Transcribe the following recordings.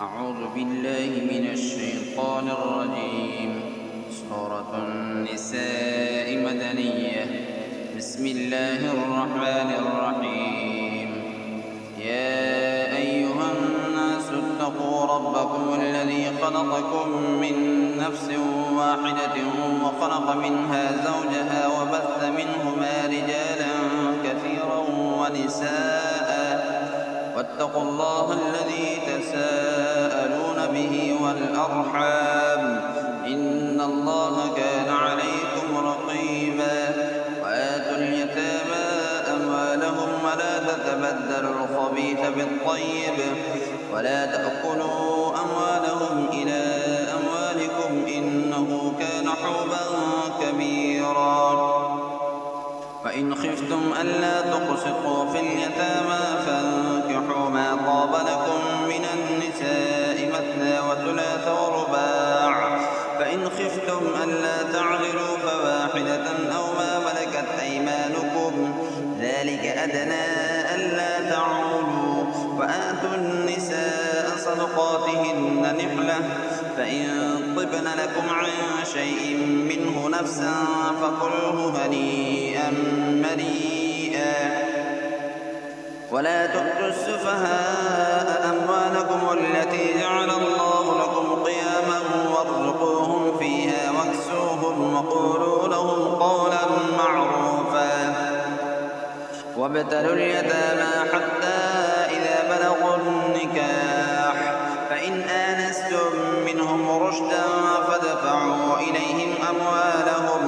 أعوذ بالله من الشيطان الرجيم. سورة النساء مدنية. بسم الله الرحمن الرحيم. يا أيها الناس اتقوا ربكم الذي خلقكم من نفس واحدة وخلق منها زوجها وبث منهما رجالا كثيرا ونساء واتقوا الله الذي تساءلون به والأرحام إن الله كان عليكم رقيبا. وآتوا اليتامى أموالهم ولا تتبدلوا الخبيث بالطيب ولا تأكلوا أموالهم إلى أموالكم إنه كان حوبا كبيرا. وإن خفتم ألا تقسطوا في اليتامى فانكحوا ما طاب لكم من النساء مثنى وثلاث ورباع. فإن خفتم ألا تعدلوا فواحدة أو ما ملكت أيمانكم ذلك أدنى ألا تعولوا. وآتوا النساء صدقاتهن نحلة فإن طبن لكم عن شيء منه نفسا فكلوه هنيئا مريئا. ولا تؤتوا السفهاء أموالكم التي جعل الله لكم قياما وارزقوهم فيها واكسوهم وقولوا لهم قولا معروفا. وابتلوا اليتامى حتى إذا بلغوا النكاح فإن آنستم منهم رشدا فادفعوا إليهم أموالهم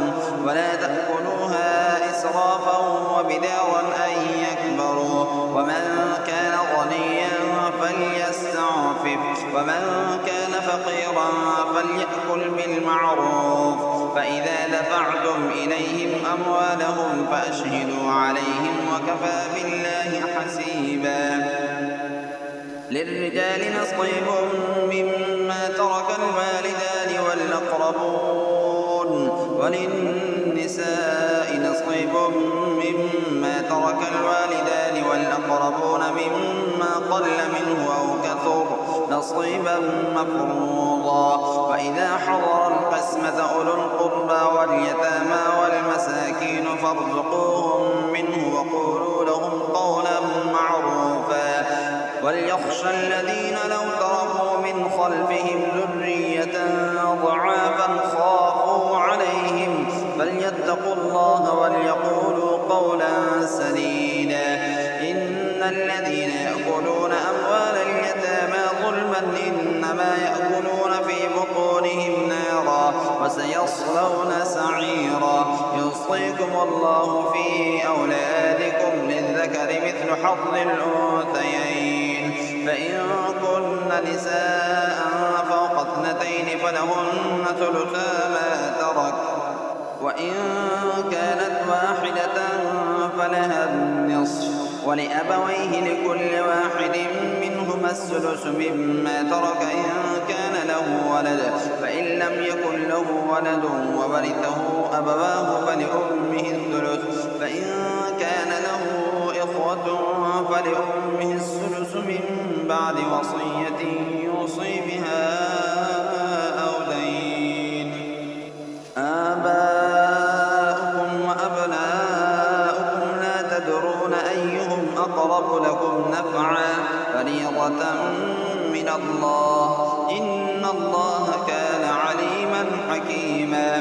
ولا تأكلوها إسرافا وبدارا أن يكبروا. ومن كان غنيا فليستعفف ومن كان فقيرا فليأكل بالمعروف. فإذا دفعتم إليهم أموالهم فأشهدوا عليهم وكفى بالله حسيبا. للرجال نصيب مما ترك الوالدان والأقربون وللنساء نصيب مما ترك الوالدان والأقربون مما قل منه أو كثر نصيبا مفروضا. وإذا حضر القسمة أولو القربى واليتامى والمساكين فارزقوهم منه وقولوا لهم قولا معروفا. وليخشى الذين لو تركوا من خلفهم ذرية ضعافا خافوا عليهم فليتقوا الله وليقولوا قولا سديدا. إن الذين يأكلون أموال اليتامى ظلما إنما يأكلون في بطونهم نارا وسيصلون سعيرا. يوصيكم الله في أولادكم للذكر مثل حظ الأنثيين. فإن كن نساء فوق اثنتين فلهن ثلثا ما ترك وإن كانت واحدة فلها النصف ولأبويه لكل واحد منهما السدس مما ترك إن كان له ولد. فإن لم يكن له ولد وورثه أبواه فلأمه الثلث. فإن كان له إخوة فلأمه السدس من بعد وصية يوصي بها أو دين. آباؤكم وأبناؤكم لا تدرون أيهم أقرب لكم نفعا فريضة من الله إن الله كان عليما حكيما.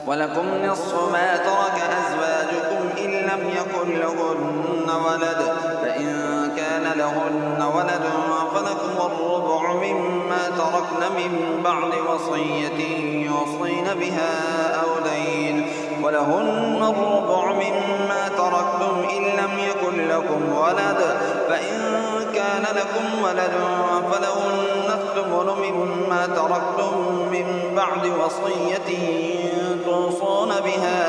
ولكم نصف ما ترك أزواجكم إن لم يكن لهن ولد. فإن كان لهن ولد فلكم الربع مما تركن من بعد وصية يوصين بها أو دين. ولهن الربع مما تركتم إن لم يكن لكم ولد. فإن كان لكم ولد فلهن الثمن مما تركتم من بعد وصية توصون بها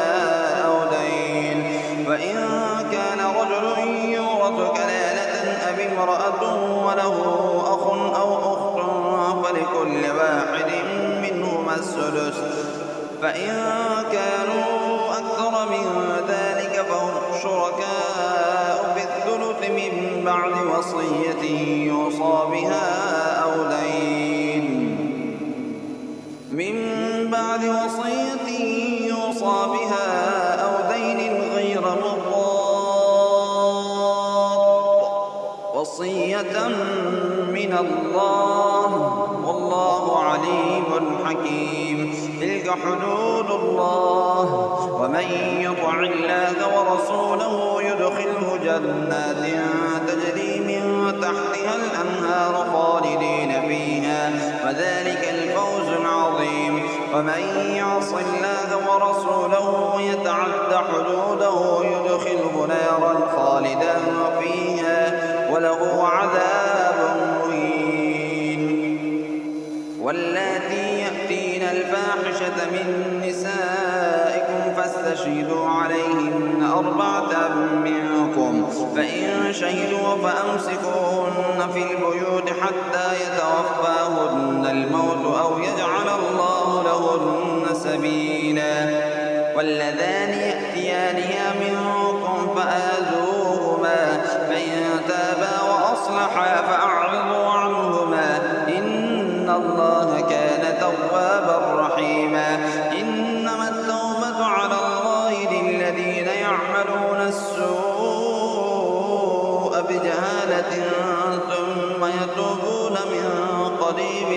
أو دين. وإن كان رجل يورث كلالة أو امرأة وله أخ أو أخت فلكل واحد منهما السدس. فإن كانوا أكثر من ذلك فهم شركاء في الثلث من بعد وصية يوصى بها بقية من الله، والله عليم حكيم. تلك حدود الله، ومن يطع الله ورسوله يدخله جنات تجري من تحتها الأنهار خالدين فيها، وذلك الفوز العظيم. ومن يعص الله ورسوله ويتعد حدوده يدخله نارا خالدا فيها وله عذاب مهين. واللاتي يأتين الفاحشة من نسائكم فاستشهدوا عليهن 4 منكم، فإن شهدوا فأمسكوهن في البيوت حتى يتوفاهن الموت أو يجعل الله لهن سبيلا. واللذان يأتيانها منكم فآذوهما، فإن تابا وأصلحا فأعرضوا عنهما، إن الله كان توابا رحيما. إنما التوبة على الله للذين يعملون السوء بجهالة ثم يتوبون من قريب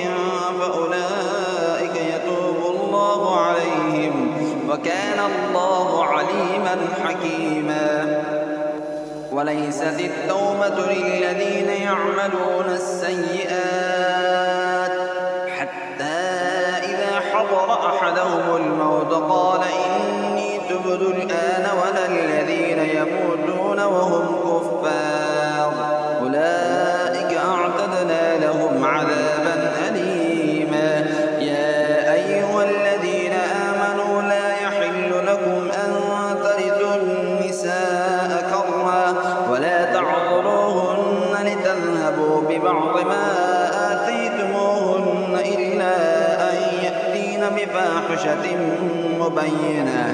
فأولئك يتوب الله عليهم، وكان الله عليما حكيما. وليست التوبة للذين يعملون السيئات حتى إذا حضر أحدهم الموت قال إني تبت الآن، ولا الذين يموتون وهم كفار أولئك أعتدنا لهم عذابا أليما. يا أيها الذين آمنوا لا يحل لكم أن ترثوا النساء كرها ولا تعضلوهن لتذهبوا ببعض ما آتيتموهن إلا أن يأتين بفاحشة مبينة،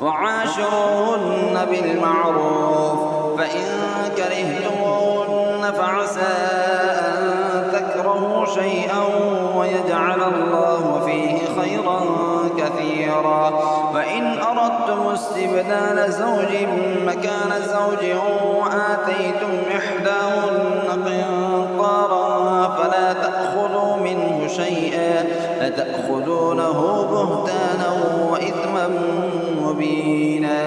وعاشروهن بالمعروف، فإن كرهتموهن فعسى أن تكرهوا شيئا ويجعل الله فيه خيرا كثيرا. وإن أردتم استبدال زوج مكان زوج وآتيتم إحداهن قنطارا فلا تأخذوا منه شيئا، أتأخذونه بهتانا وإثما مبينا.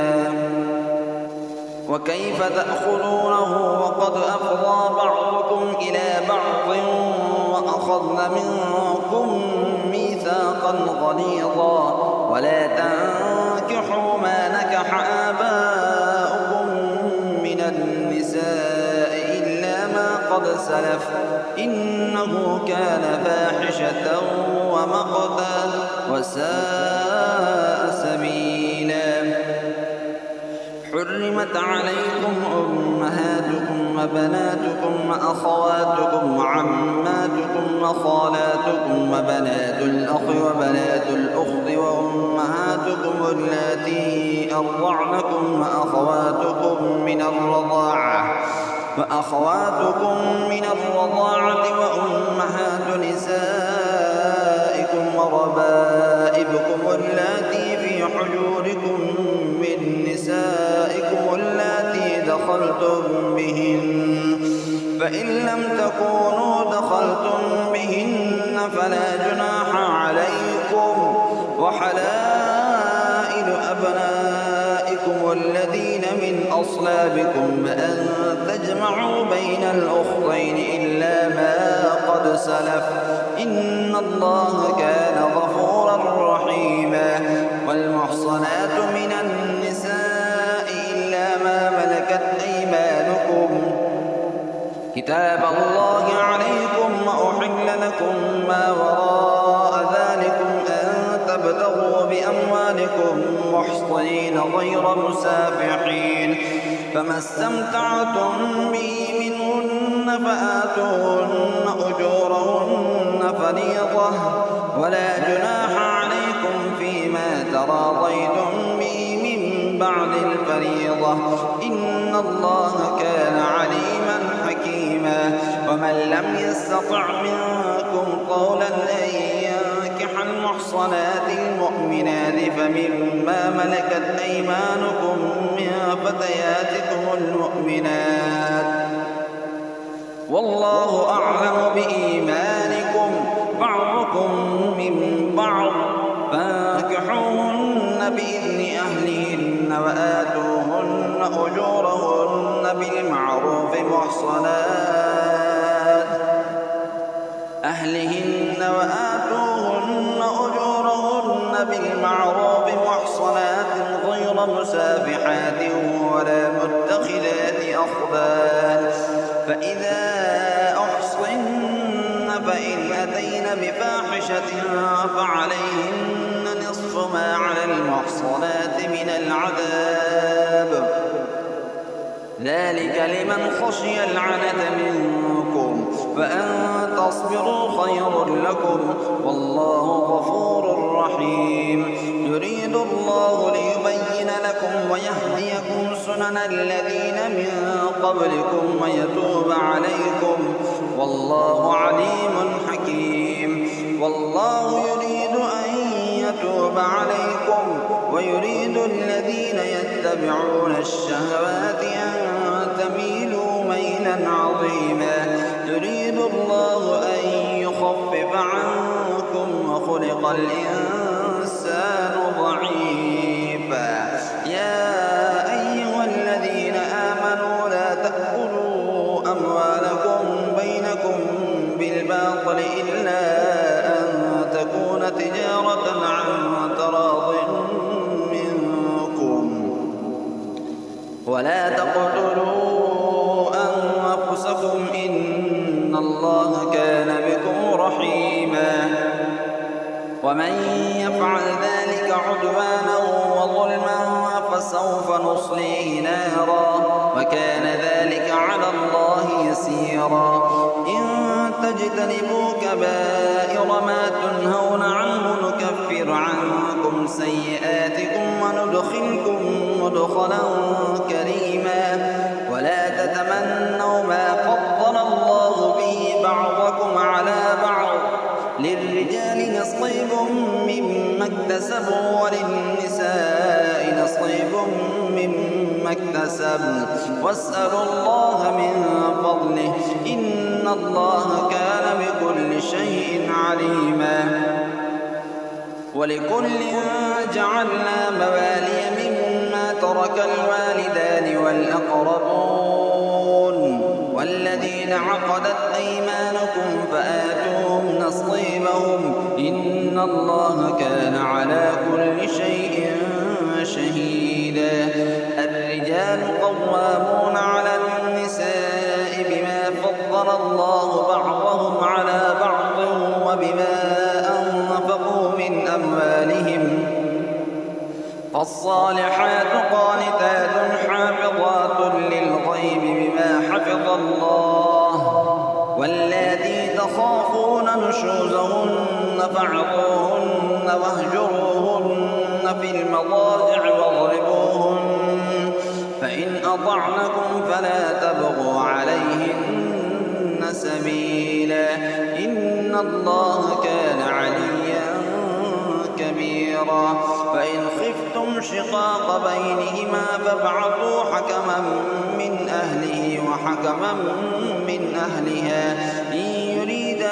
وكيف تأخذونه وقد أفضى بعضكم إلى بعض وأخذن منكم ميثاقا غليظا. ولا تنكحوا ما نكح آباؤكم من النساء إلا ما قد سلف، إنه كان فاحشة ومقتا وساء سبيلا. حرمت عليكم أمهاتكم وبناتكم وأخواتكم وعماتكم وخالاتكم وبنات الأخ وبنات الأخت وأمهاتكم اللاتي أرضعنكم وأخواتكم من الرضاعة وأمهات نسائكم وربائبكم اللاتي في حجوركم من نسائكم اللاتي دخلتم بهن، فإن لم تكونوا دخلتم بهن فلا جناح عليكم. وحلائل أبنائكم الذين من أصلابكم أن تجمعوا بين الأختين إلا ما قد سلف، إن الله كان غفورا رحيما. والمحصنات من النساء إلا ما ملكت أيمانكم كتاب الله عليكم، وأحل لكم ما وراء ذلكم أن تبتغوا بأموالكم محصنين غير مسافحين، فما استمتعتم به منهن فآتوهن أجورهن فريضة، ولا جناح عليكم فيما تراضيتم به من بعد الفريضة، إن الله كان عليما حكيما. ومن لم يستطع منكم قولا أن ينكح المحصنات المؤمنات فمما ملكت أيمانكم من فتياتكم المؤمنات والله أعلم بإيمانكم بعضكم من بعض فانكحوهن بإذن أهلهن وآتوهن أجورهن بالمعروف محصنات غير مسافحات ولا متخذات أخدان فإذا أحصن فإن أتين بفاحشة فعليهن نصف ما على المحصنات من العذاب ذلك لمن خشي العنة منكم فأن تصبروا خير لكم والله غفور رحيم يريد الله ليبين لكم ويهديكم سنن الذين من قبلكم ويتوب عليكم والله عليم حكيم والله يريد أن يتوب عليكم ويريد الذين يتبعون الشهوات أن تميلوا ميلا عظيما يريد الله أن يخفف عنكم وخلق الإنسان ضعيفا يا أيها الذين آمنوا لا تأكلوا أموالكم بينكم بالباطل إلا أن تكون تجارة عن تراض منكم ولا تقتلوا أنفسكم إن الله كان بكم رحيما ومن يفعل ذلك عدوانا وظلما فسوف نصليه نارا وكان ذلك على الله يسيرا إن تجتنبوا كبائر ما تنهون عنه نكفر عنكم سيئاتكم وندخلكم مدخلا كريما ولا تتمنوا ما فضل الله به بعضكم على بعض للرجال نصيب مما اكتسبوا وللنساء نصيب مما اكتسبن واسألوا الله من فضله إن الله كان بكل شيء عليما ولكل جعلنا موالي مما ترك الوالدان والأقربون والذين عقدت أيمانكم فآتوهم نصيبهم إن الله كان على كل شيء شهيدا الرجال قوامون على النساء بما فضل الله بعضهم على بعض وبما أنفقوا من أموالهم فالصالحات قانتات حافظات للغيب بما حفظ الله واللاتي تخافون نشوزهن فاعظوهن واهجروهن في المضاجع واضربوهن فإن أطعنكم فلا تبغوا عليهن سبيلا إن الله كان عليا كبيرا فإن خفتم شقاق بينهما فابعثوا حكما من أهله وحكما من أهلها إن يريدا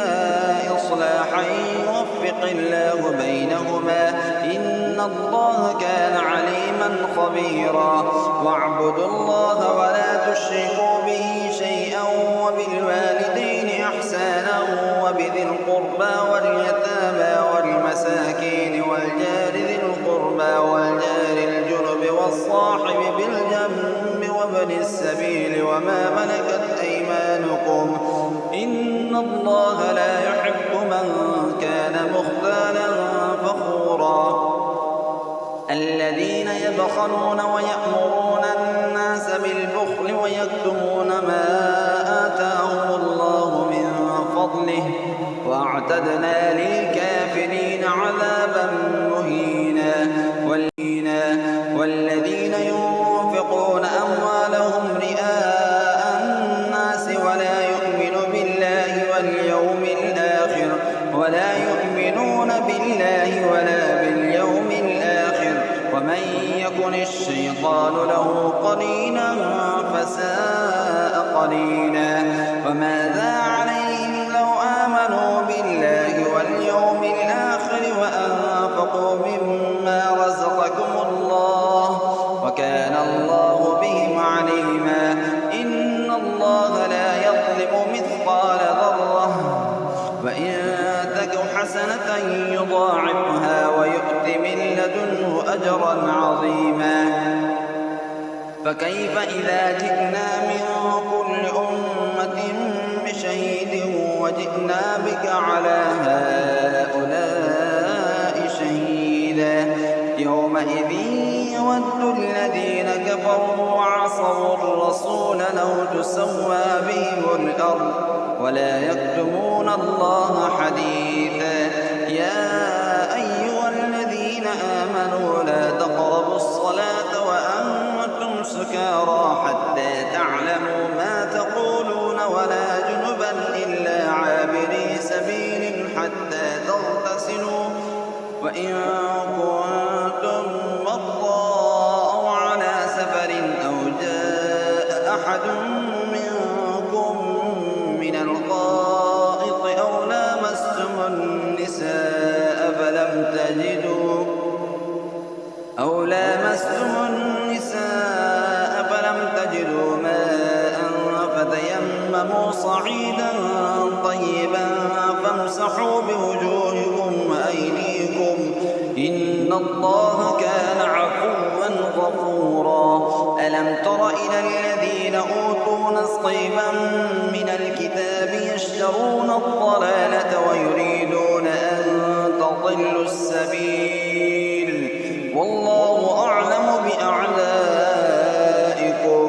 إصلاحا يوفق الله بينهما إن الله كان عليما خبيرا واعبدوا الله ولا تشركوا به شيئا وبالوالدين إحسانا وبذي القربى واليتامى والمساكين والجار ذي القربى والجار الجنب والصاحب بالجنب وابن السبيل وما ملكت أيمانكم إن الله لا يحب من كان مختالا فخورا الذين يبخلون ويأمرون الناس بالبخل ويكتمون ما آتاهم الله من فضله واعتدنا للكافرين عذابا مهينا والذين ينفقون أموالهم رئاء الناس ولا يؤمنون بالله ولا باليوم الآخر ومن يكن الشيطان له قرينا فساء قرينا وماذا عليهم لو آمنوا بالله واليوم الآخر وأنفقوا مما رزقكم الله وكان الله بهم عليما إن الله لا يظلم مثقال ذرة وإن تك حسنة يضاعفها ويؤت من لدنه أجرا عظيما فكيف إذا جئنا من كل أمة بشهيد وجئنا بك على هؤلاء شهيدا يومئذ يود الذين كفروا وعصوا الرسول لو تسوى بهم الأرض ولا يكتمون الله حديثا يا أيها الذين آمنوا لا تقربوا الصلاة وأنتم سكارى حتى تعلموا ما تقولون ولا جنبا إلا عابري سبيل حتى تغتسلوا وإن كنتم مرضى أو على سفر أو جاء أحد منكم من الغائط أو لامستم النساء فلم تجدوا ماء فتيمموا صعيدا طيبا فامسحوا بوجوهكم وأيديكم إن الله كان عفوا غفورا ألم تر إلى الذين أوتوا نصيبا من الكتاب يشترون الضلالة ويريدون أن تضلوا السبيل والله أعلم بأعدائكم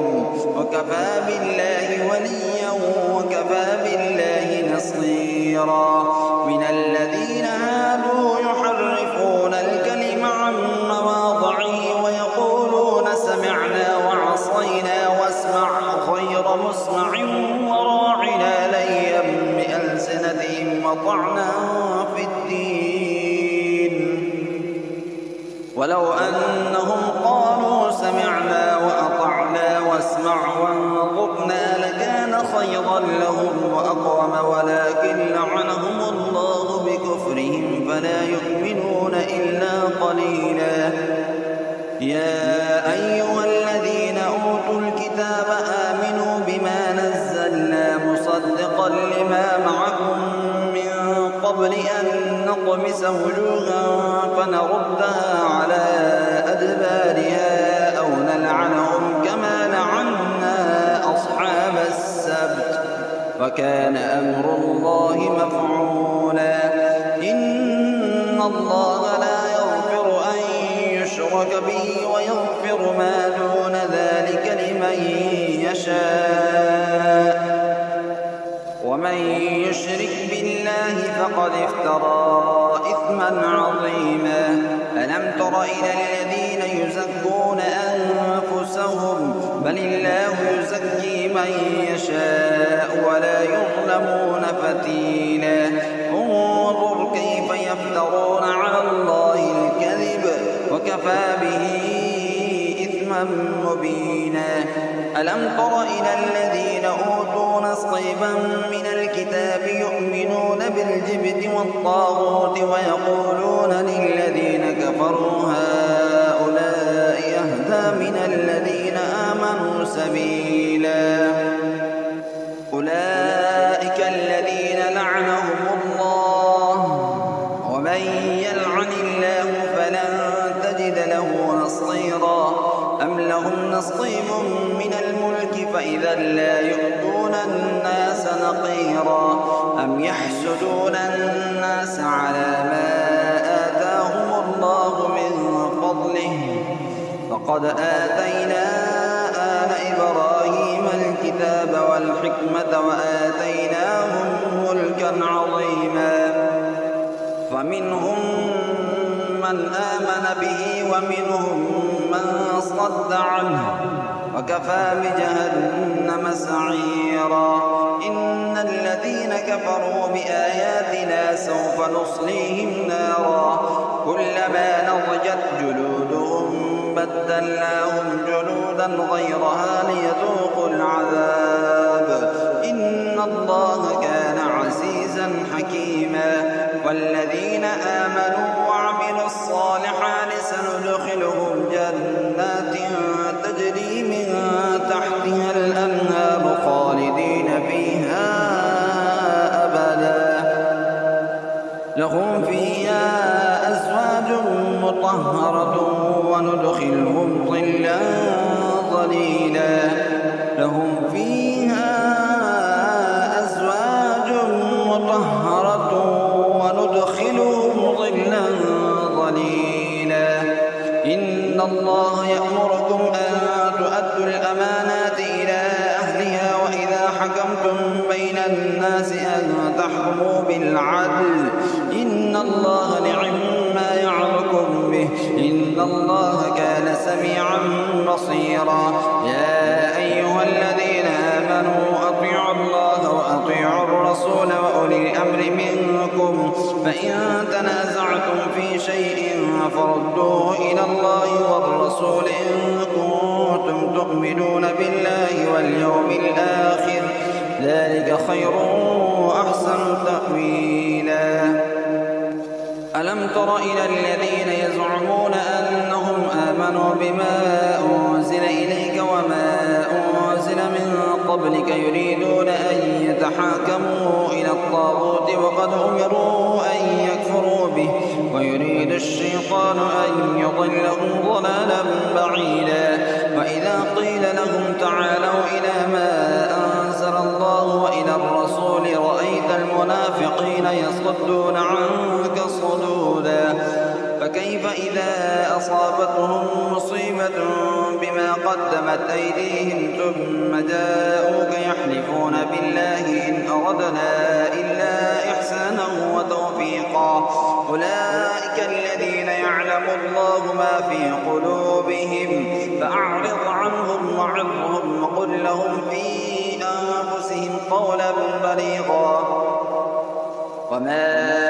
وكفى بالله وليا وكفى بالله نصيرا من الذين هادوا يحرفون الكلم عن مواضعه ويقولون سمعنا وعصينا واسمع غير مسمع وراعنا ليا بألسنتهم وطعنا في الدين ولو أنهم قالوا سمعنا وأطعنا واسمع وانظرنا لكان خيرا لهم وأقوم ولكن لعنهم الله بكفرهم فلا يؤمنون إلا قليلا يا أيها الذين أوتوا الكتاب آمنوا بما نزلنا مصدقا لما معكم من قبل أن نطمس وجوها فنردها على أدبارها أو نلعنهم كما لعنا أصحاب السبت وكان أمر الله مفعولا إن الله لا يغفر أن يشرك به ويغفر ما دون ذلك لمن يشاء ومن يشرك بالله فقد افترى إثما عظيما ألم تر إلى الذين يزكون أنفسهم بل الله يزكي من يشاء ولا يظلمون فتيلا انظر كيف يفترون على الله الكذب وكفى به إثما مبينا ألم تر إلى الذين أوتوا نصيبا من الكتاب يؤمنون بالجبت والطاغوت ويقولون للذين كفروا هؤلاء أهدى من الذين آمنوا سبيلا أولئك الذين لعنهم الله ومن يلعن الله فلن تجد له نصيرا أم لهم نصيب من الملك فإذا لا يؤتون الناس نقيرا أم يحسدون الناس على ما آتاهم الله من فضله فقد آتينا آل إبراهيم الكتاب والحكمة وآتيناهم ملكا عظيما فمنهم من آمن به ومنهم من صد عنه وكفى بجهنم سعيرا إن الذين كفروا بآياتنا سوف نصليهم نارا كلما نضجت جلودهم بدلناهم جلودا غيرها ليذوقوا العذاب إن إن الله كان عزيزا حكيما. والذين آمنوا وعملوا الصالحات سندخلهم جنات تجري من تحتها الأنهار خالدين فيها أبدا، لهم فيها أزواج مطهرة وندخلهم ظلا ظليلا. لهم فيها أزواج مطهرة وندخلهم ظلا ظليلا. إن الله يأمركم أن تؤدوا الأمانات إلى أهلها وإذا حكمتم بين الناس أن تحكموا بالعدل. إن الله نعم ما يعظكم به، إن الله كان سميعا بصيرا. يا أيها الذين آمنوا أطيعوا الله وأطيعوا الرسول وأولي الأمر منكم، فإن تنازعتم في شيء فردوه إلى الله والرسول إن كنتم تؤمنون بالله واليوم الآخر، ذلك خير وأحسن تأويلا. ألم تر إلى الذين يزعمون أنهم آمنوا بما أنزل إليك وما أنزل من قبلك يريدون أن يتحاكموا إلى الطاغوت وقد أمروا أن يكفروا به ويريد الشيطان أن يضلهم ضلالا بعيدا. وإذا قيل لهم تعالوا إلى ما أنزل الله وإلى الرسول رأيت المنافقين يصدون عنك صدودا. فكيف إذا أصابتهم مصيبة بما قدمت أيديهم ثم جاءوك يحلفون بالله إن أردنا إلا إحسانا وتوفيقا. أولئك الذين يعلم الله ما في قلوبهم فأعرض عنهم وعظهم وقل لهم في أنفسهم قولا بليغا. وما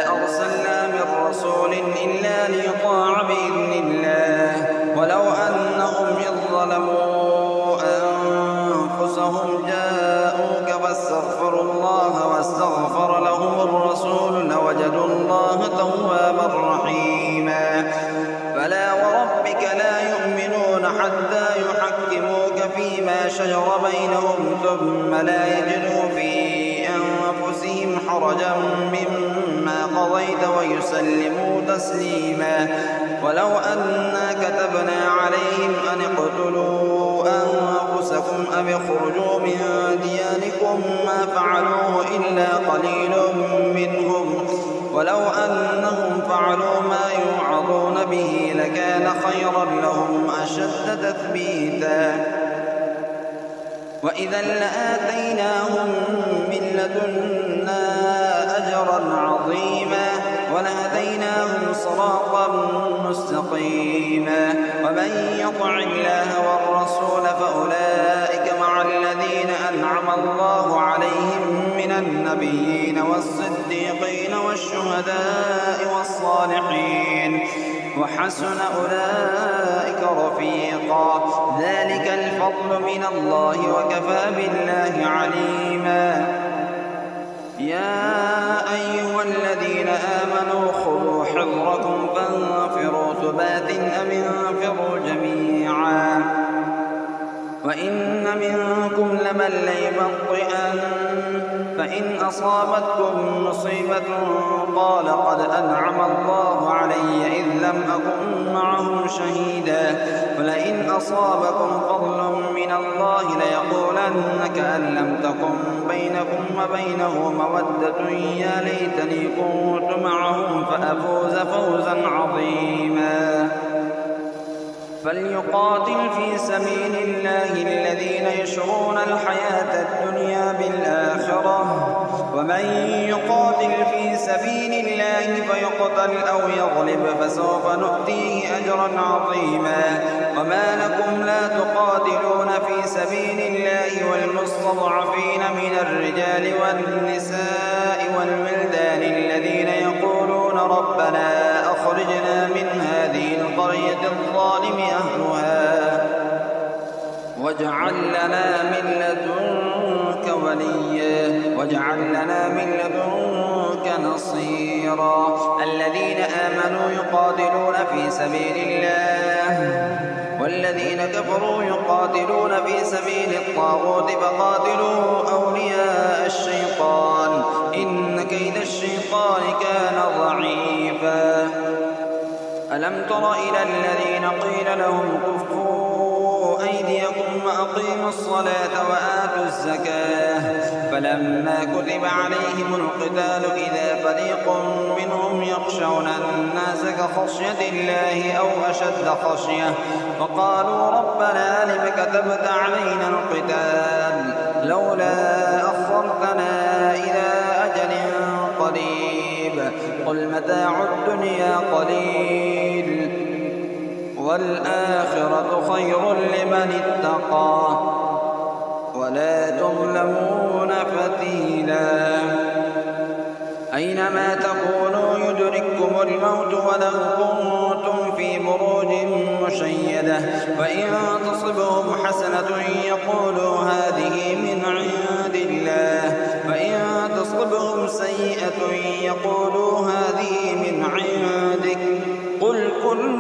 أرسلنا من رسول إلا ليطاع بإذن الله ولو أنهم إذ ظلموا أنفسهم جاءوك فاستغفروا الله واستغفر لهم الرسول لوجدوا الله توابا رحيما. فلا وربك لا يؤمنون حتى يحكموك فيما شجر بينهم ثم لا يجدوا في أنفسهم حرجا مما قضيت ويسلموا تسليما. ولو أنا كتبنا عليهم أن اقتلوا أنفسكم أو اخرجوا من دياركم ما فعلوه إلا قليل منهم ولو أنهم فعلوا ما يوعظون به لكان خيرا لهم أشد تثبيتا. وإذا لآتيناهم من لدنا أجرا عظيما ولهديناهم صراطا مستقيما. ومن يطع الله والرسول فأولئك مع الذين أنعم الله عليهم من النبيين والصديقين والشهداء والصالحين وحسن أولئك رفيقا. ذلك الفضل من الله وكفى بالله عليما. يا أيها الذين آمنوا خذوا حذركم فانفروا ثبات أم انفروا جميعا. وإن منكم لمن ليبطئن فإن أصابتكم مصيبة قال قد أنعم الله علي إذ لم أكن معهم شهيدا. ولئن أصابكم فضل من الله ليقولن كأن لم تكن بينكم وبينه مودة يا ليتني كنت معهم فأفوز فوزا عظيما. فليقاتل في سبيل الله الذين يشرون الحياة الدنيا بالآخرة ومن يقاتل في سبيل الله فيقتل أو يغلب فسوف نؤتيه أجرا عظيما. وما لكم لا تقاتلون في سبيل الله والمستضعفين من الرجال والنساء والولدان الذين يقولون ربنا أخرجنا من هذه القرية الظالم أهلها واجعل لنا من لدنك وليا واجعل لنا من لدنك نصيرا. الذين آمنوا يقاتلون في سبيل الله والذين كفروا يقاتلون في سبيل الطاغوت فقاتلوا أولياء الشيطان إن كيد الشيطان كان ضعيفا. ألم تر إلى الذين قيل لهم كفوا أيديكم وأقيموا الصلاة وآتوا الزكاة فلما كتب عليهم القتال إذا فريق منهم يخشون الناس كخشية الله أو أشد خشية وقالوا ربنا لم كتبت علينا القتال لولا أخرتنا إلى أجل قريب قل متاع الدنيا قليل والآخرة خير لمن اتقى ولا تظلمون فتيلا. أينما تكونوا يدرككم الموت ولو كنتم في بروج مشيدة وإن تصبهم حسنة يقولوا هذه من عند الله وإن تصبهم سيئة يقولوا هذه من عندك قل كل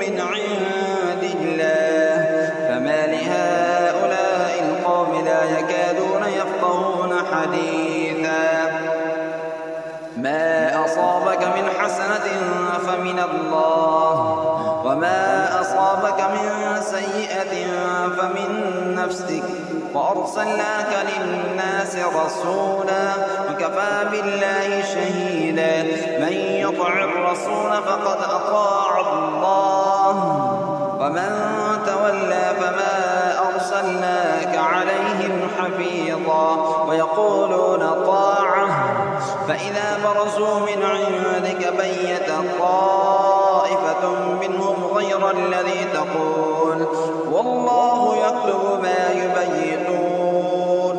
من عند الله فما لهؤلاء القوم لا يكادون يفقهون حديثا. ما أصابك من حسنة فمن الله وما أصابك من سيئة فمن نفسك وأرسلناك للناس رسولا وكفى بالله شهيدا. من يطع الرسول فقد أطاع الله ومن تولى فما أرسلناك عليهم حفيظا. ويقولون طاعة فإذا برزوا من عندك بيت طائفة منهم غير الذي تقول والله يكتب ما يبيتون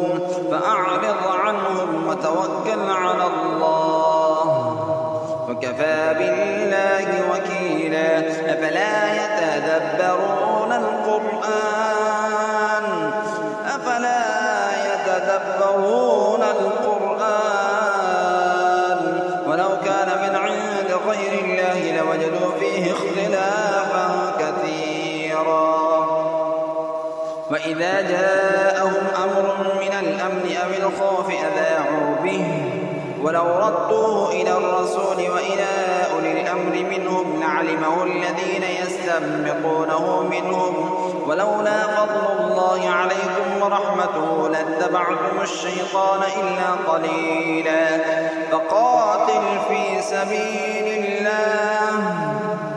فأعرض عنهم وتوكل على الله وكفى بالله وكيلا. أفلا يتدبرون القرآن ولو كان من عند غير الله لوجدوا فيه اختلافا كثيرا. وإذا جاءهم أمر من الأمن أو الخوف أذاعوا به ولو ردوه إلى الرسول وإلى أولي الأمر منهم لعلمه الذين يستنبطونه منهم ولولا فضل الله عليكم ورحمته لاتبعتم الشيطان إلا قليلا. فقاتل في سبيل الله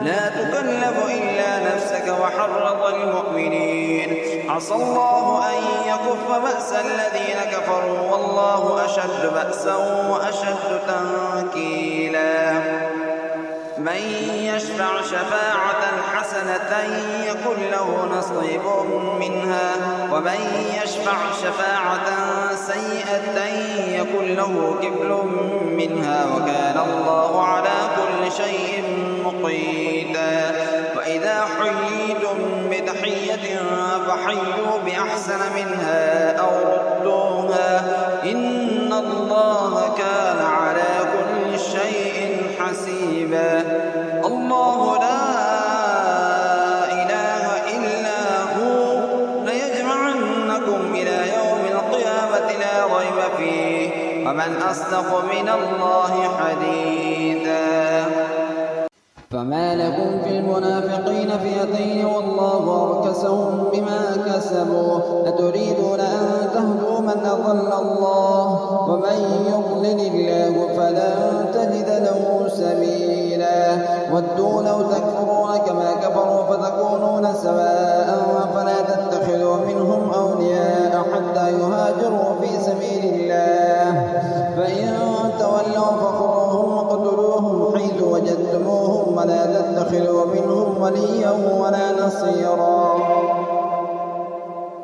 لا تكلف إلا نفسك وحرض المؤمنين عسى الله أن يكف بأس الذين كفروا والله أشد بأسا وأشد تنكيلا. من يشفع شفاعة حسنة يكن له نصيب منها ومن يشفع شفاعة سيئة يكن له كفل منها وكان الله على كل شيء مقيتا. وإذا حييتم بتحية فحيوا بأحسن منها أو ردوها إن الله كان على كل شيء حسيبا. الله لا إله إلا هو ليجمعنكم إلى يوم القيامة لا ريب فيه ومن أصدق من الله حديثا. فما لكم في المنافقين فئتين والله أركسهم بما كسبوا أتريدون أن تهدوا من أضل الله ومن يضلل الله فلن تجد له سبيلا. ودوا لو تكفرون كما كفروا فتكونون سواء فلا تتخذوا منهم أولياء حتى يهاجروا في سبيل الله فإن تولوا فخذوهم وقتلوهم حيث وجدتموهم ولا تتخذوا منهم وليا ولا نصيرا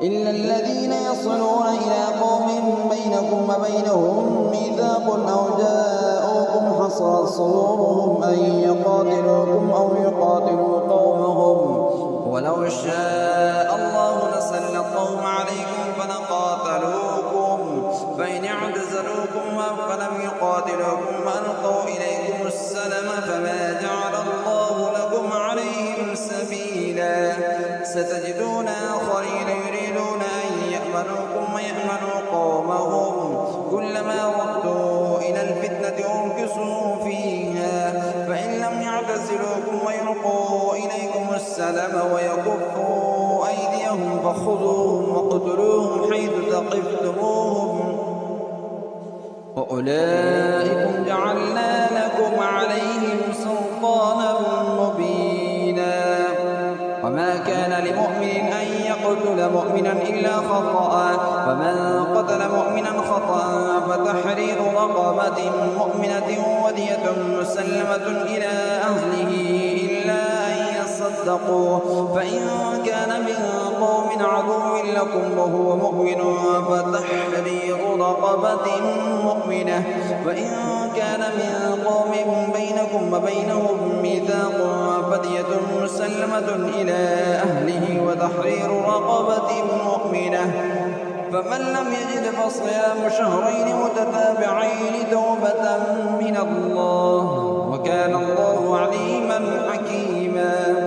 إلا الذين يصلون إلى قوم بينكم وبينهم ميثاق أو جاءوكم حصرت صدورهم أن يقاتلوكم أو يقاتلوا قومهم ولو شاء الله لسلطهم عليكم فلقاتلوكم فإن اعتزلوكم فلم يقاتلوكم وألقوا إليكم السلم فما جعل الله لكم عليهم سبيلا ستجدون آخرين يريدون أن يأمنوكم ويأمنوا قومهم كلما ردوا إلى الفتنة أركسوا فيها فإن لم يعتزلوكم ويلقوا إليكم السلم ويكفوا أيديهم فخذوهم واقتلوهم حيث ثقفتموهم وأولئكم جعلنا لكم عليهم سلطانا مبينا وما كان لمؤمن أن يقتل مؤمنا إلا خطأ فمن قتل مؤمنا خطأ فتحرير رقبة مؤمنة ودية مسلمة إلى أهله إلا أن يصدقوا فإن كان من قوم عدو لكم وهو مؤمن فتحرير رقبة مؤمنة وإن كان من قوم بينكم وبينهم ميثاق فدية مسلمة إلى أهله وتحرير رقبة مؤمنة فمن لم يجد فصيام شهرين متتابعين توبة من الله وكان الله عليما حكيما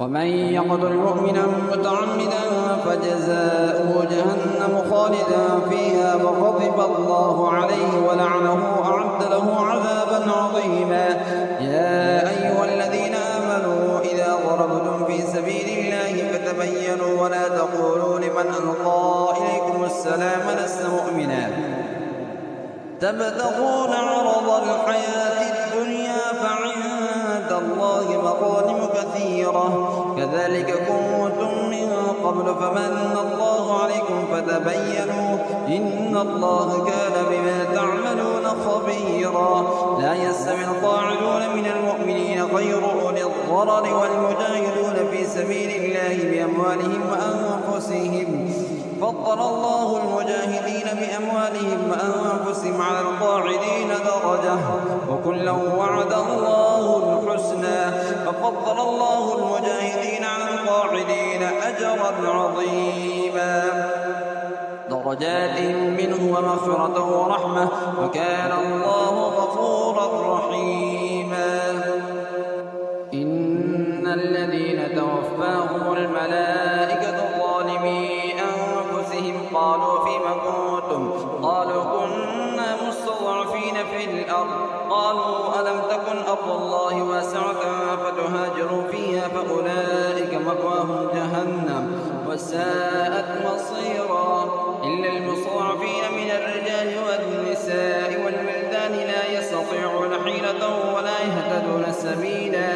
ومن يقتل مؤمنا متعمدا فجزاؤه جهنم خالدا فيها وغضب الله عليه ولعنه أعد له عذابا عظيما يا أيها الذين آمنوا إذا ضربتم في سبيل الله فتبينوا ولا تقولوا لمن ألقى إليكم السلام لست مؤمنا تبتغون عرض الحياة الدنيا فعند الله مغانم كثيرة كذلك كنتم من قبل فمن الله عليكم فتبينوا إن الله كان بما تعملون خبيرا لا يستوي القاعدون من المؤمنين غير أولي الضرر والمجاهدون في سبيل الله بأموالهم وأنفسهم فضل الله المجاهدين بأموالهم وأنفسهم على القاعدين درجة وكلا وعد الله الحسنى ففضل الله المجاهدين على القاعدين أجرا عظيما درجات منه ومغفرة ورحمة وكان الله غفورا رحيما إن الذين توفاهم الملائكة ظالمي قالوا فيما كنتم قالوا كنا مستضعفين في الأرض قالوا ألم تكن أرض الله واسعة فتهاجروا فيها فأولئك مأواهم جهنم وساءت مصيرا إلا المستضعفين من الرجال والنساء والولدان لا يستطيعون حيلة ولا يهتدون سبيلا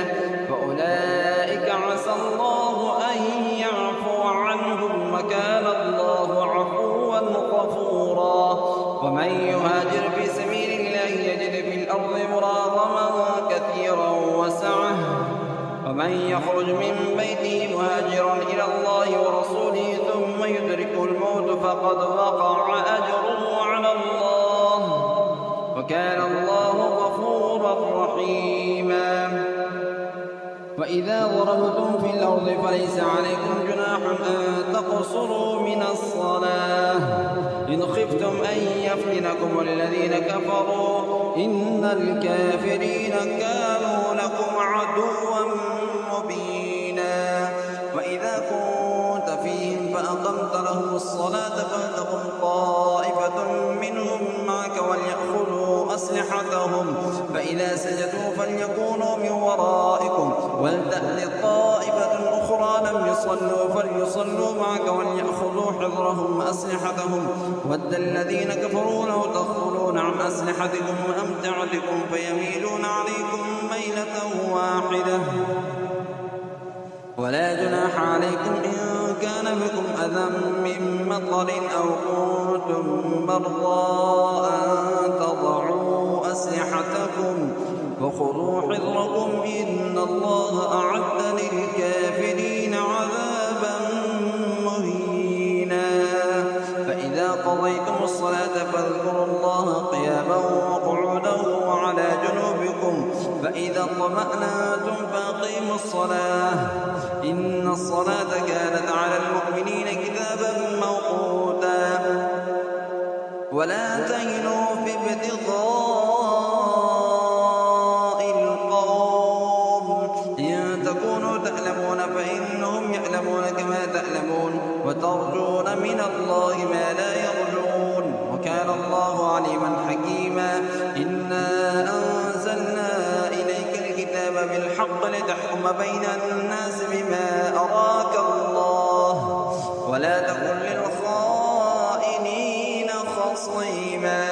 فأولئك عسى الله أن يعفو عنهم وكان الله عفوا غفورا ومن يهاجر في سبيل الله يجد في الأرض مراغما كثيرا وسعة ومن يخرج من بيته مهاجرا إلى الله ورسوله ثم يدركه الموت فقد وقع أجره على الله وكان الله غفورا رحيما وإذا ضربتم في الأرض فليس عليكم جناح أن تقصروا من الصلاة إن خفتم أن يفتنكم الذين كفروا إن الكافرين كانوا لكم عدوا مبينا وإذا كنت فيهم فأقمت لهم الصلاة فلتقم طائفة منهم معك وليأخذوا أسلحتهم فإذا سجدوا فليكونوا من ورائكم ولتأت طائفة أخرى لم يصلوا فليصلوا معك وليأخذوا حذرهم وأسلحتهم ود الذين كفروا لو تغفلون عن أسلحتكم وأمتعتكم فيميلون عليكم ميلة واحدة ولا جناح عليكم إن كان بكم أذى من مطر أو كنتم مرضى أن تضعوا أسلحتكم وخذوا حذركم إن الله أعد للكافرين عذابا مهينا فإذا قضيتم الصلاة فاذكروا الله قياما وقعودا وعلى جنوبكم فإذا اطمأنتم فأقيموا الصلاة إن الصلاة كانت على المؤمنين كتابا موقوتا ولا تهنوا في ابتغاء القوم إن تكونوا تألمون فإنهم يألمون كما تألمون وترجون من الله ما لا يرجون وكان الله عليما حكيما إنا أنزلنا إليك الكتاب بالحق لتحكم بين الناس بما أراك الله ولا تكن للخائنين خصيما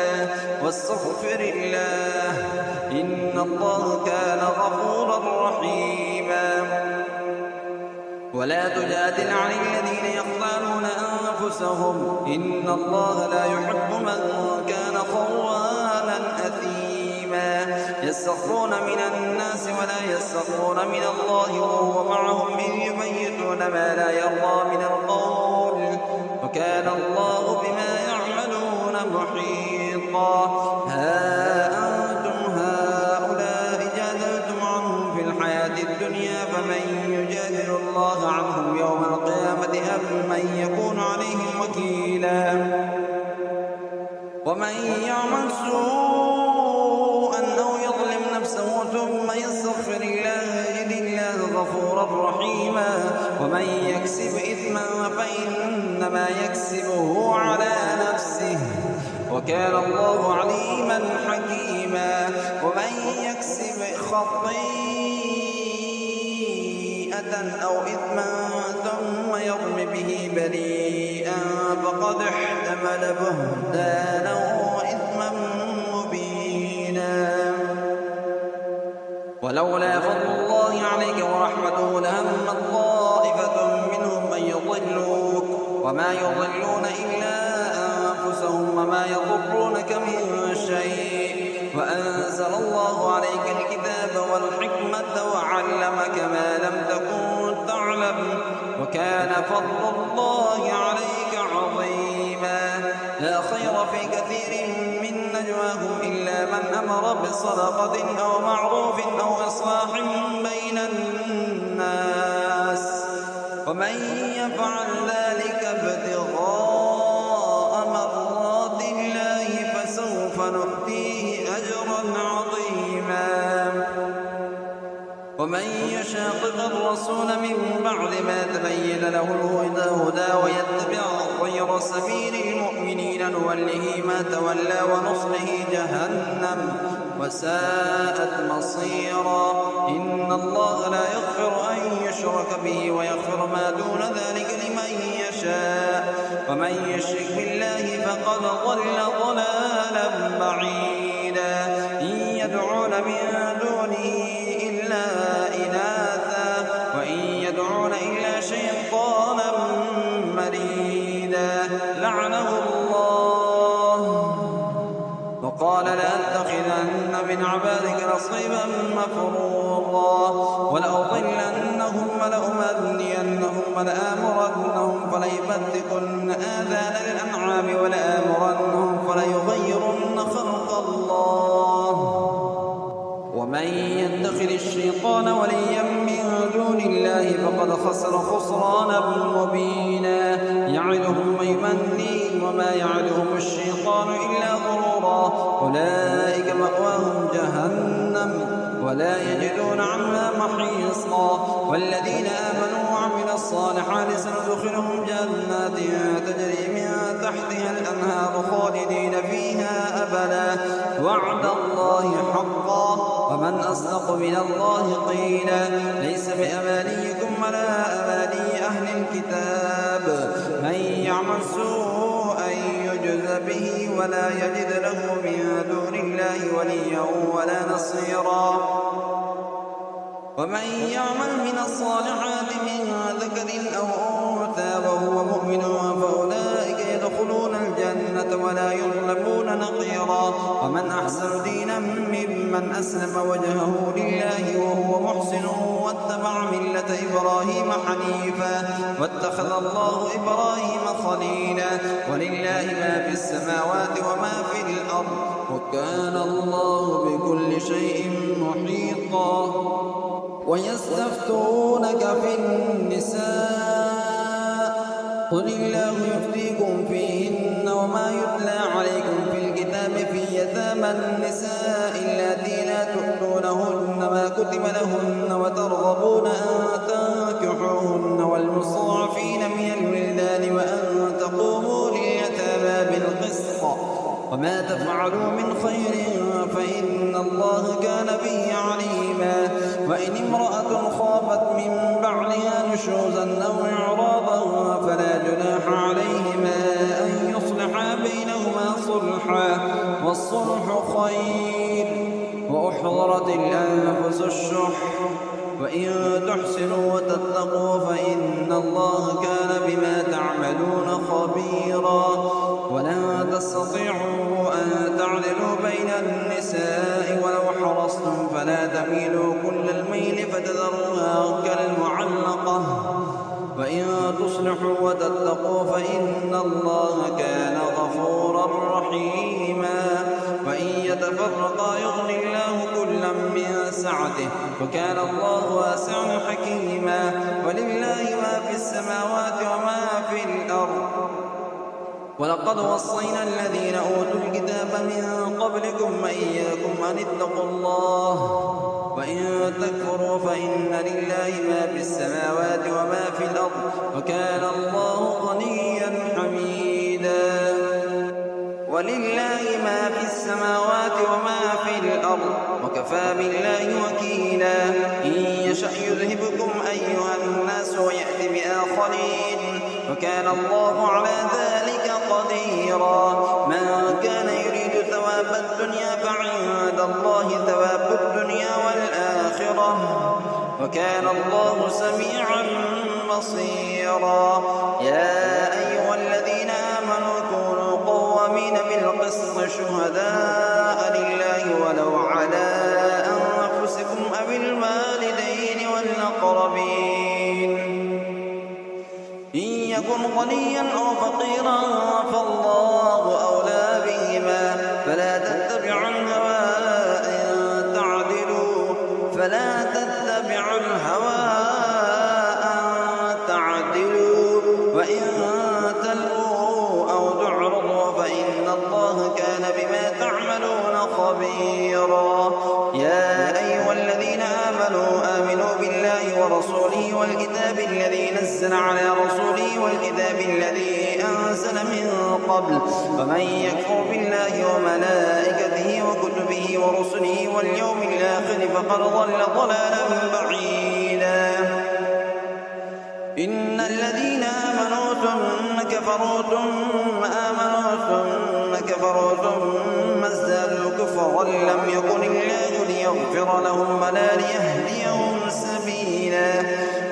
واستغفر الله إن الله كان غفورا رحيما ولا تجادل عن الذين يختانون أنفسهم إن الله لا يحب من كان خوانا أثيما يسخرون من الناس ولا يسخرون من الله وهو معهم إذ يبيتون ما لا يرضى من القول وكان الله بما يعملون محيطا ها أنتم هؤلاء جادلتم عنهم في الحياة الدنيا فمن يجادل الله عنهم يوم القيامة أم من يكون عليهم وكيلا ومن يعمل سوءا أو يظلم نفسه ثم يستغفر الله يجد الله غفورا رحيما ومن يكسب إثما فإنما يكسبه على نفسه وكان الله عليما حكيما ومن يكسب خطيئة أو إثما ثم يرم به بريئا فقد احتمل بهتانا وإثما مبينا ولولا فضل الله عليك ورحمته لهم طائفة منهم أن يضلوك وما يضلون إلا أنفسهم وما يضرونك من شيء وأنزل الله عليك الكتاب والحكمة وعلمك ما لم تكن تعلم وكان فضل الله عليك عظيما لا خير في كثير من نجواهم إلا من أمر بصدقة أو معروف أو إصلاح بين الناس ومن يفعل ذلك ابتغاء مرضات الله فسوف نؤتيه أجرا عظيما ومن يشاقق الرسول من بعد ما تبين له الهدى ويتبع غير سبيل المؤمنين نوله ما تولى ونصله جهنم وساءت مصيرا إن الله لا يغفر أن يشرك به ويغفر ما دون ذلك لمن يشاء ومن يشرك بالله فقد ضل ضلالا بعيدا إن يدعون من دونه إلا إناثا وإن يدعون إلا شيطانا مريدا لعنه الله وقال لأتخذن من عبادك نصيبا مفروضا ولأضلنهم ولأمنينهم ولآمرنهم فليبتكن آذان الأنعام ولآمرنهم فليغيرن خلق الله ومن يتخذ الشيطان وليا من دون الله فقد خسر خسرانا مبينا يعدهم ويمنيهم وما يعدهم الشيطان إلا غرورا أولئك مأواهم جهنم ولا يجدون عنها محيصا والذين آمنوا وعملوا الصالحات سندخلهم جنات تجري من تحتها الأنهار خالدين فيها أبدا وعد الله حقا ومن أصدق من الله قيلا ليس بأمانيكم ولا أماني أهل الكتاب من يعمل سوءا يجز به ولا يجد له من دون الله وليا ولا نصيرا ومن يعمل من الصالحات من ذكر أو أنثى وهو مؤمن فأولئك يدخلون الجنة ولا يظلمون نقيرا ومن أحسن دينا ممن أسلم وجهه لله وهو محسن واتبع ملة إبراهيم حنيفا واتخذ الله إبراهيم خليلا ولله ما في السماوات وما في الأرض وكان الله بكل شيء محيطا ويستفتونك في النساء قل الله يفتيكم فيهن وما يتلى عليكم يتامى النساء اللاتي لا تؤتونهن ما كتب لهن وترغبون أن تنكحوهن والمستضعفين من الولدان وأن تقوموا لليتامى بالقسط وما تفعلوا من خير فإن الله كان به عليما. وإن امرأة خافت من بعلها نشوزا أو إعراضا فلا جناح عليهما أن يصلحا بينهما صلحا والصلح خير. وأحضرت الأنفس الشح وإن تحسنوا وتتقوا فإن الله كان بما تعملون خبيرا. ولن تستطيعوا أن تعدلوا بين النساء ولو حرصتم فلا تميلوا كل الميل فتذروها كالمعلقة. وإن تصلحوا وتتقوا فإن الله كان غفورا رحيما. وإن يتفرقا يغني الله كلا من سعته وكان الله واسعا حكيما. ولله ما في السماوات وما في الأرض. ولقد وصينا الذين أوتوا الكتاب من قبلكم وإياكم أن اتقوا الله وإن تكفروا فإن لله ما في السماوات وما في الأرض وكان الله غنيا حميدا. ولله ما في السماوات وما في الأرض وكفى بالله وكيلا. إن يشأ يذهبكم أيها الناس ويأت بآخرين وكان الله على ذلك قديرا. من كان يريد ثواب الدنيا فعند الله ثواب الدنيا والآخرة وكان الله سميعا بصيرا. يا أيها الذين آمنوا كونوا قوامين بالقسط شهداء لله ولو على أنفسكم أو الوالدين والأقربين. إن يكن غنيا أو فقيرا فالله أولى بهما فلا تتبعوا الهوى أن تعدلوا وإن تلووا أو تعرضوا فإن الله كان بما تعملون خبيرا. يا أيها الذين آمنوا بالله ورسوله والكتاب الذي نزل على رسوله والكتاب الذي أنزل من قبل ومن يكفر بالله وملائكته وكتبه ورسله واليوم الآخر فقد ضل ضلالا بعيدا. إن الذين آمنوا ثم كفروا ثم آمنوا ثم كفروا ثم ازدادوا كفرا لم يكن الله ليغفر لهم ولا ليهديهم سبيلا.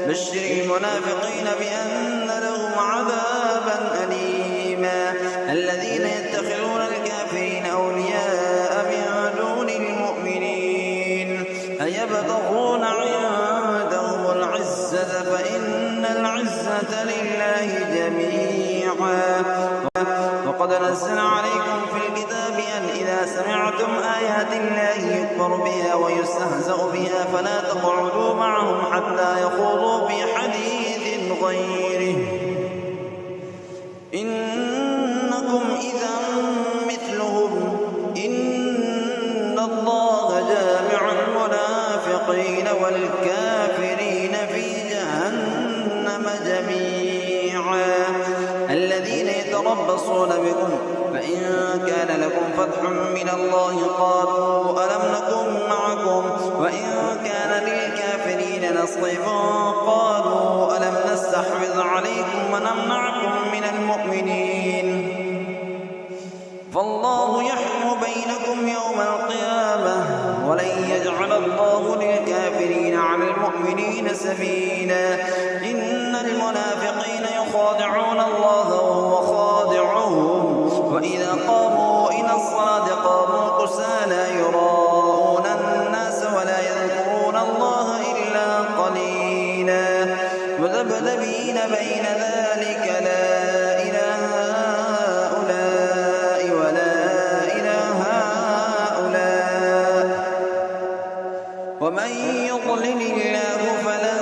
بشر المنافقين بأن لهم عذابا أليما. الذين يتخذون الكافرين أولياء من دون المؤمنين أيبتغون عندهم العزة فإن العزة لله جميعا. وقد نزل عليكم في الكتاب أن إذا سمعتم آيات الله يكفر بها ويستهزأ بها فلا تقعدوا معهم حتى يخوضوا في حديث غيره إنكم إذا مثلهم إن الله جامع المنافقين والكافرين في جهنم جميعا. الذين يتربصون بكم فإن كان لكم فتح من الله قالوا ألم نكن معكم وإن كان للكافرين نصيب قالوا ألم نستحوذ عليكم ونمنعكم من المؤمنين فالله يحكم بينكم يوم القيامة ولن يجعل الله للكافرين على المؤمنين سبيلا. إن المنافقين يخادعون الله وهو خادعهم وإذا قاموا إلى الصلاة قاموا كسالى يراءون الناس ولا يذكرون الله إلا قليلا مذبذبين بين ذلك لا إله هؤلاء ولا إله هؤلاء ومن يضلل الله فلن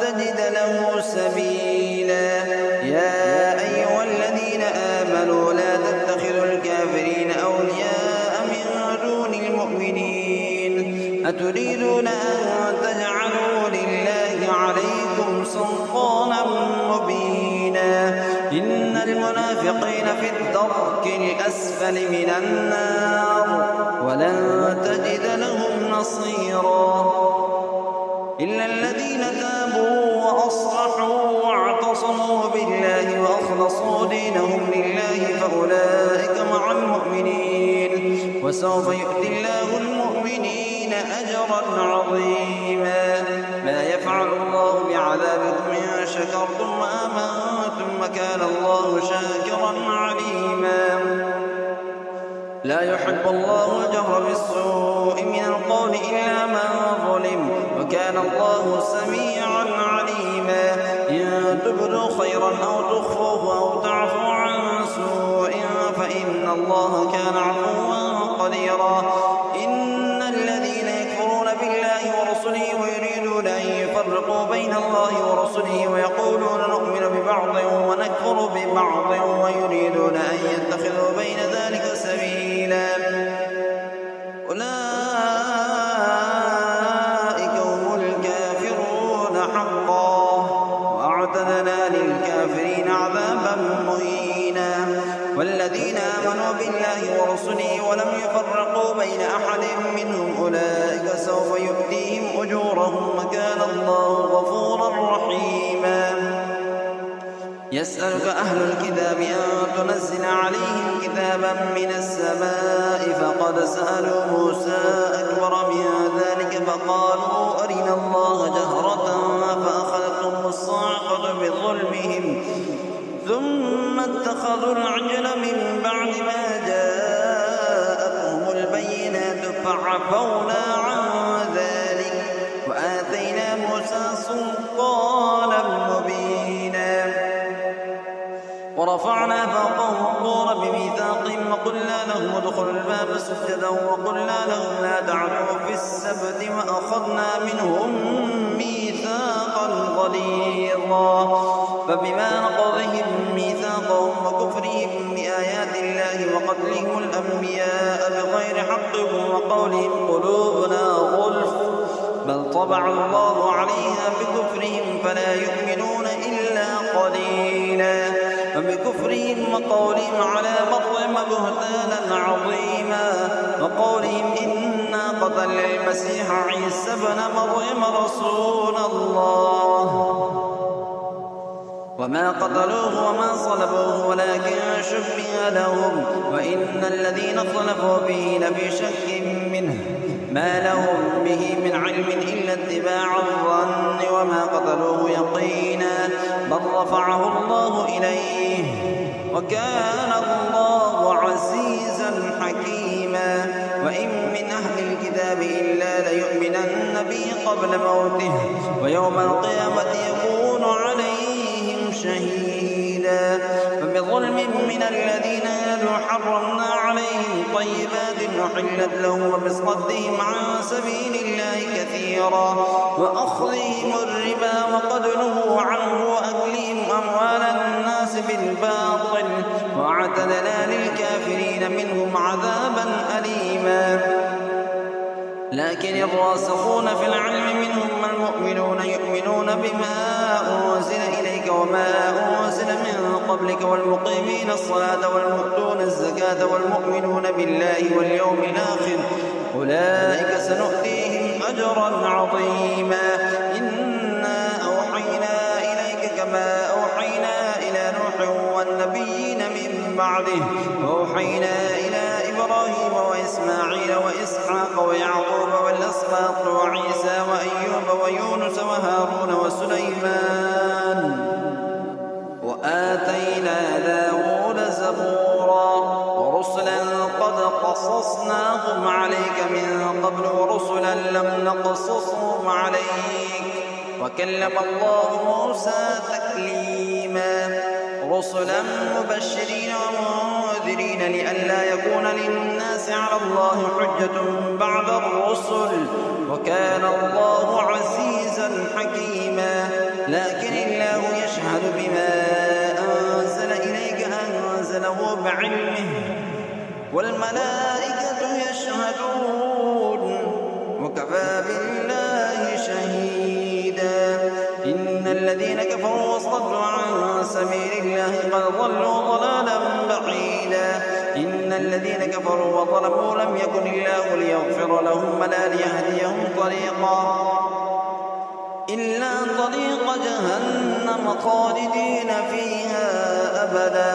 تجد له سبيلا. يا أيها الذين آمنوا لا تتخذوا الكافرين أتريدون أن تجعلوا لله عليكم سلطانا مبينا إن المنافقين في الدرك الأسفل من النار ولن تجد لهم نصيرا إلا الذين تابوا وأصلحوا واعتصموا بالله وأخلصوا دينهم لله فأولئك مع المؤمنين وسوف يؤتي الله المؤمنين أجرا عظيما ما يفعل الله بعذابكم إن شكرتم وآمنتم وكان الله شاكرا عليما لا يحب الله الجهر بالسوء من القول إلا من ظلم وكان الله سميعا عليما إن تبدوا خيرا أو تخفوه أو تعفوا عن سوء فإن الله كان عفوا قديرا إن الذين يكفرون بالله ورسله ويريدون أن يفرقوا بين الله ورسله ويقولون نؤمن ببعض ونكفر ببعض ويريدون أن يتخذوا بين ذلك سبيلا أولئك هم الكافرون حقا وأعتدنا للكافرين عذابا مهينا والذين آمنوا بالله ورسله ولم يفرقوا بين أحد منهم أولئك سوف يؤتيهم أجورهم وكان الله غفورا رحيما يسألك أهل الكتاب أن تنزل عليهم كتابا من السماء فقد سألوا موسى أكبر من ذلك فقالوا أرنا الله جهرة فأخذتهم الصاعقة بظلمهم ثم اتخذوا العجل من بعد ما جاءتهم البينات فعفونا عن ذلك وآتينا موسى سلطانا مبينا ورفعنا فوقهم الطور بميثاقهم وقلنا لهم ادخلوا الباب سجدا وقلنا لهم لا تعدوا في السبت وأخذنا منهم ميثاقا غليظا فبما نقضهم ميثاقهم وكفرهم بآيات الله وقتلهم الأنبياء بغير حق وقولهم قلوبنا غلف بل طبع الله عليها بكفرهم فلا يؤمنون إلا قليلا وبكفرهم وقولهم على مريم بهتانا عظيما وقولهم إنا قتلنا المسيح عيسى ابن مريم رسول الله وما قتلوه وما صلبوه ولكن شبه لهم وإن الذين اختلفوا فيه لفي شك منه ما لهم به من علم إلا اتباع الظن وما قتلوه يقينا بل رفعه الله إليه وكان الله عزيزا حكيما وإن من أهل الكتاب إلا ليؤمنن به قبل موته ويوم القيامة يكون عليهم شهيدا فبظلم من الذين هادوا حرمنا عليهم طيبات أحلت لهم وبصدهم عن سبيل الله كثيرا وأخذهم الربا وقد نهوا عنه وأكلهم أموال الناس بالباطل وأعتدنا للكافرين منهم عذابا أليما لكن الراسخون في العلم منهم المؤمنون يؤمنون بما أنزل إليك وما أنزل من قبلك والمقيمين الصلاة والمؤتون الزكاة والمؤمنون بالله واليوم الآخر أولئك سنؤتيهم أجرا عظيما إنا أوحينا إليك كما أوحينا إلى نوح والنبيين من بعده وأوحينا إلى إبراهيم وإسماعيل وإسحاق ويعقوب والأسباط وعيسى وأيوب ويونس وهارون وسليمان وآتينا داود زبورا ورسلا قد قصصناهم عليك من قبل ورسلا لم نقصصهم عليك وكلم الله موسى تكليما رسلا مبشرين ومنذرين لئلا يكون للناس على الله حجة بعد الرسل وكان الله عزيزا حكيما لكن الله يشهد بما أنزل إليك أنزله بعلمه والملائكة يشهدون وكفى الذين كفروا وصدوا عن سبيل الله قد ضلوا ضلالا بعيدا إن الذين كفروا وظلموا لم يكن الله ليغفر لهم ولا ليهديهم طريقا إلا طريق جهنم خالدين فيها أبدا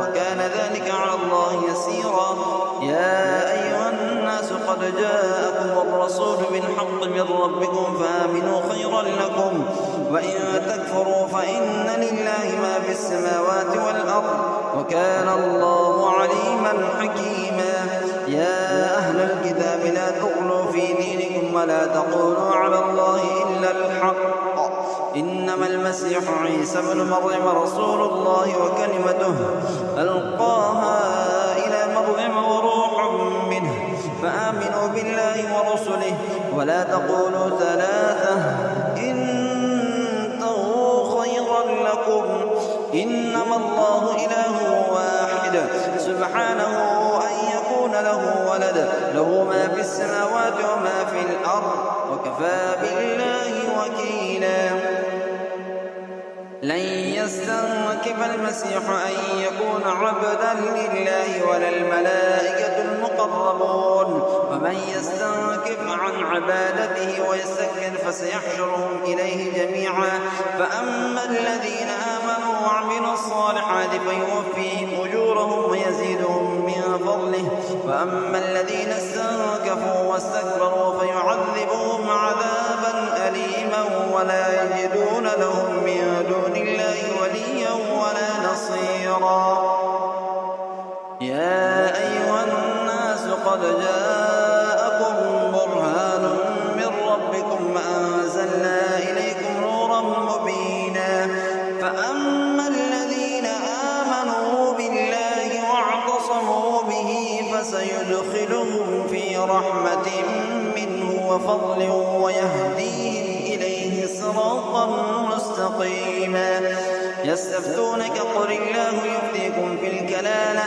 وكان ذلك على الله يسيرا يا أيها الناس قد جاءكم الرسول بالحق من ربكم فآمنوا خيرا لكم وإن تكفروا فإن لله ما في السماوات والأرض وكان الله عليما حكيما يا أهل الكتاب لا تغلوا في دينكم ولا تقولوا على الله إلا الحق إنما المسيح عيسى ابن مريم رسول الله وكلمته ألقاها إلى مريم وروح منه فآمنوا بالله ورسله ولا تقولوا ثلاثة انتهوا خيرا لكم إنما الله إله واحد سبحانه أن يكون له ولد له ما في السماوات وما في الأرض وكفى بالله وكيلا لن يستنكف المسيح أن يكون عبدا لله ولا الملائكة المقربون ومن يستنكف عن عبادته ويستكبر فسيحشرهم إليه جميعا فأما الذين آمنوا وعملوا الصالحات فيوفيهم أجورهم ويزيدهم من فضله وأما الذين استنكفوا واستكبروا فيعذبهم عذابا أليما ولا يجدون لهم من دون الله وليا ولا نصيرا يا أيها الناس قد جاءكم برهان من ربكم وأنزلنا إليكم نورا مبينا فأما الذين آمنوا بالله واعتصموا به فسيدخلهم في رحمة منه وفضل ويهديهم إليه صراطا مستقيما يستفتونك قل الله يفتيكم في الكلالة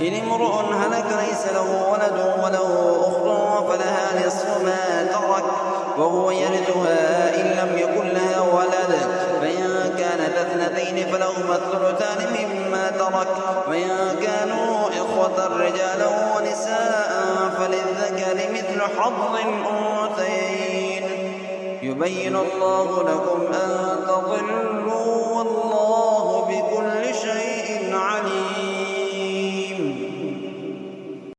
إن امرؤ هلك ليس له ولد وله أخت فلها نصف ما ترك وهو يرثها إن لم يكن لها ولد فإن كانت اثنتين فلهما الثلثان مما ترك وإن كانوا إخوة رجالا ونساء فللذكر مثل حظ الأنثيين يبين الله لكم